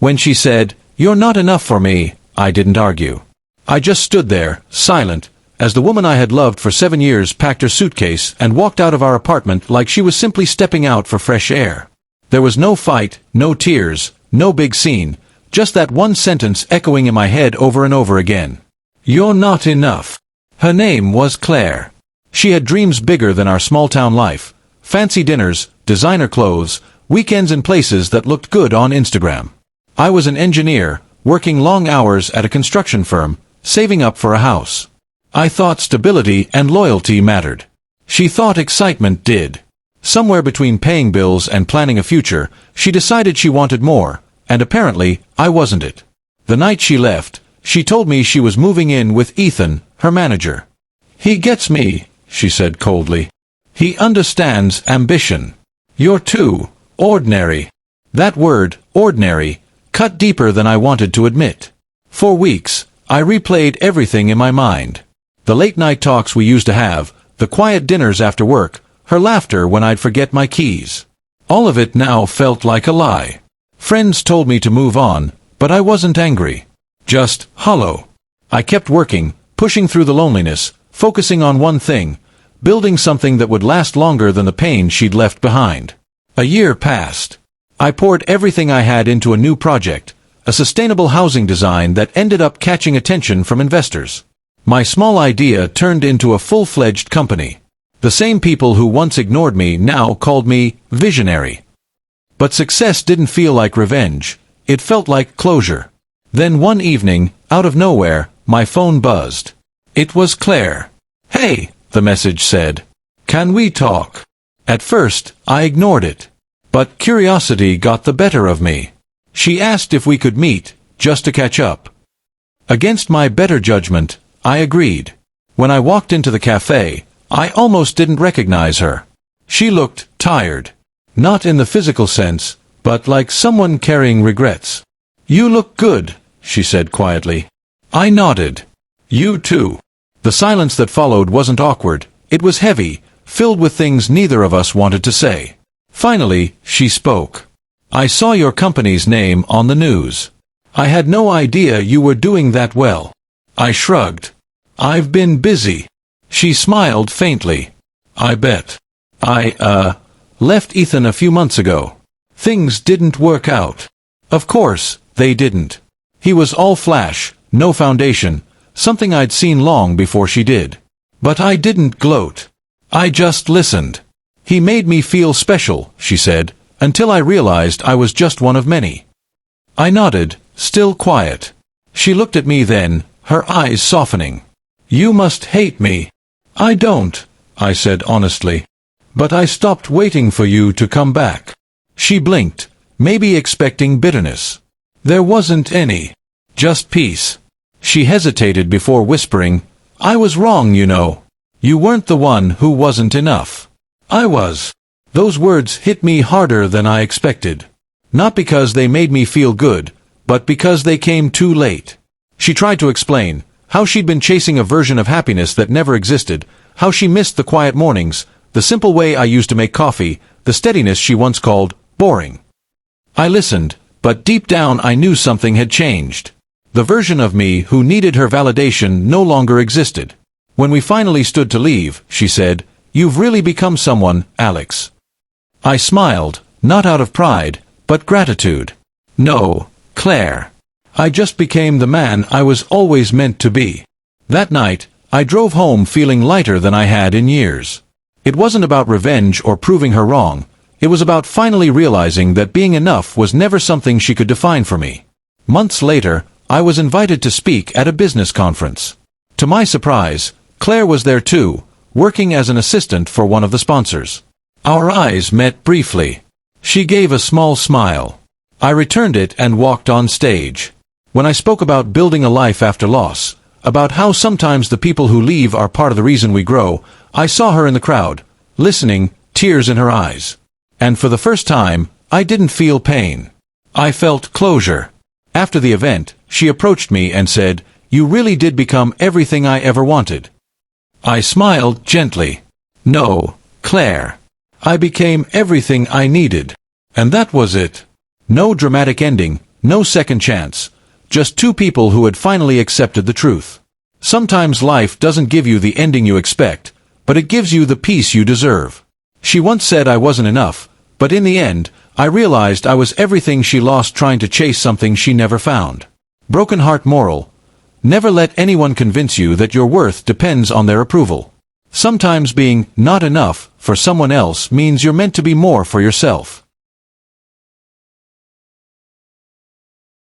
When she said, "You're not enough for me," I didn't argue. I just stood there, silent, as the woman I had loved for 7 years packed her suitcase and walked out of our apartment like she was simply stepping out for fresh air. There was no fight, no tears, no big scene, just that one sentence echoing in my head over and over again. "You're not enough." Her name was Claire. She had dreams bigger than our small-town life. Fancy dinners, designer clothes, weekends in places that looked good on Instagram. I was an engineer, working long hours at a construction firm, saving up for a house. I thought stability and loyalty mattered. She thought excitement did. Somewhere between paying bills and planning a future, she decided she wanted more, and apparently, I wasn't it. The night she left, she told me she was moving in with Ethan, her manager. "He gets me," she said coldly. "He understands ambition. You're too ordinary." That word, ordinary, cut deeper than I wanted to admit. For weeks, I replayed everything in my mind. The late-night talks we used to have, the quiet dinners after work, her laughter when I'd forget my keys. All of it now felt like a lie. Friends told me to move on, but I wasn't angry. Just hollow. I kept working, pushing through the loneliness, focusing on one thing, building something that would last longer than the pain she'd left behind. A year passed. I poured everything I had into a new project, a sustainable housing design that ended up catching attention from investors. My small idea turned into a full-fledged company. The same people who once ignored me now called me visionary. But success didn't feel like revenge. It felt like closure. Then one evening, out of nowhere, my phone buzzed. It was Claire. "Hey," the message said. "Can we talk?" At first, I ignored it. But curiosity got the better of me. She asked if we could meet, just to catch up. Against my better judgment, I agreed. When I walked into the cafe, I almost didn't recognize her. She looked tired. Not in the physical sense, but like someone carrying regrets. "You look good," she said quietly. I nodded. "You too." The silence that followed wasn't awkward. It was heavy, filled with things neither of us wanted to say. Finally, she spoke. "I saw your company's name on the news. I had no idea you were doing that well." I shrugged. "I've been busy." She smiled faintly. "I bet. I left Ethan a few months ago. Things didn't work out." Of course, they didn't. He was all flash, no foundation, something I'd seen long before she did. But I didn't gloat. I just listened. "He made me feel special," she said, "until I realized I was just one of many." I nodded, still quiet. She looked at me then, her eyes softening. "You must hate me." "I don't," I said honestly. "But I stopped waiting for you to come back." She blinked, maybe expecting bitterness. There wasn't any. Just peace. She hesitated before whispering, "I was wrong, you know. You weren't the one who wasn't enough. I was." Those words hit me harder than I expected. Not because they made me feel good, but because they came too late. She tried to explain how she'd been chasing a version of happiness that never existed, how she missed the quiet mornings, the simple way I used to make coffee, the steadiness she once called boring. I listened, but deep down I knew something had changed. The version of me who needed her validation no longer existed. When we finally stood to leave, she said, "You've really become someone, Alex." I smiled, not out of pride, but gratitude. "No, Claire. I just became the man I was always meant to be." That night, I drove home feeling lighter than I had in years. It wasn't about revenge or proving her wrong. It was about finally realizing that being enough was never something she could define for me. Months later, I was invited to speak at a business conference. To my surprise, Claire was there too, working as an assistant for one of the sponsors. Our eyes met briefly. She gave a small smile. I returned it and walked on stage. When I spoke about building a life after loss, about how sometimes the people who leave are part of the reason we grow, I saw her in the crowd, listening, tears in her eyes. And for the first time, I didn't feel pain. I felt closure. After the event, she approached me and said, "You really did become everything I ever wanted." I smiled gently. "No, Claire. I became everything I needed." And that was it. No dramatic ending, No second chance. Just two people who had finally accepted the truth. Sometimes life doesn't give you the ending you expect, but it gives you the peace you deserve. She once said I wasn't enough, but in the end, I realized I was everything she lost trying to chase something she never found. Broken heart moral. Never let anyone convince you that your worth depends on their approval. Sometimes being not enough for someone else means you're meant to be more for yourself.